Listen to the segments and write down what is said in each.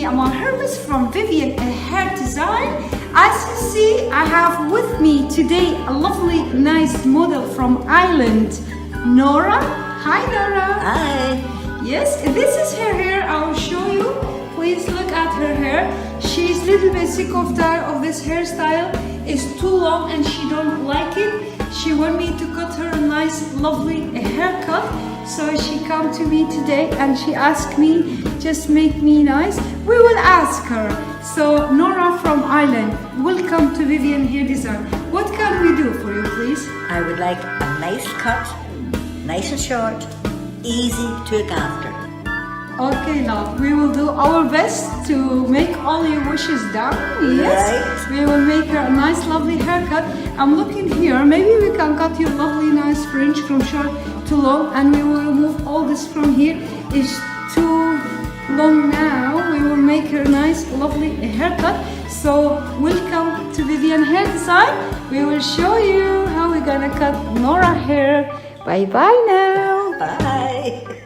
me, Amal Hermuz from Vivian Hair Design. As you see, I have with me today a lovely, nice model from Ireland, Nora. Hi, Nora. Hi. Yes, this is her hair. I will show you. Please look at her hair. She's a little bit sick of this hairstyle. It's too long and she don't like it. She want me to cut her a nice, lovely haircut. So she come to me today and she asked me, just make me nice. We will ask her. So Nora from Ireland, welcome to Vivian Hair Design. What can we do for you, please? I would like a nice cut, nice and short, easy to look after. Okay, love. We will do our best to make all your wishes done. Yes. Right. We will make her a nice, lovely haircut. I'm looking here. Maybe we can cut your lovely, nice fringe from short to long, and we will remove all this from here. It's too long now. We will make her a nice, lovely haircut. So welcome to Vivian Hair Design. We will show you how we're gonna cut Nora hair. Bye bye now. Bye.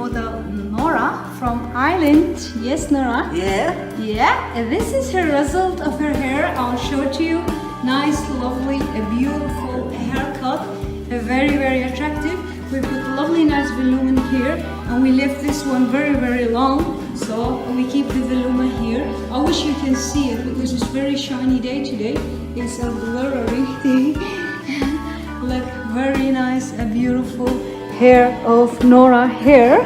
model Nora from Ireland. Yes, Nora? Yeah. Yeah, and this is her result of her hair. I'll show it to you. Nice, lovely, a beautiful haircut. Very, very attractive. We put lovely nice volume here, and we left this one very, very long. So we keep the volume here. I wish you can see it because it's very shiny day today. It's a blurry thing. Look, very nice, a beautiful hair of Nora hair.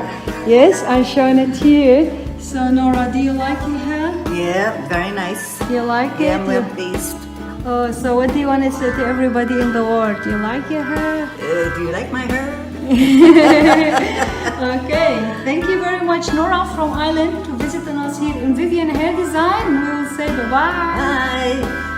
Yes, I'm showing it to you. So Nora, do you like your hair? Yeah, very nice. You like it? Yeah, I'm a pleased. Oh, so what do you want to say to everybody in the world? Do you like your hair? Do you like my hair? Okay, thank you very much, Nora from Ireland, to visit us here in Vivian Hair Design. We will say bye-bye. Bye.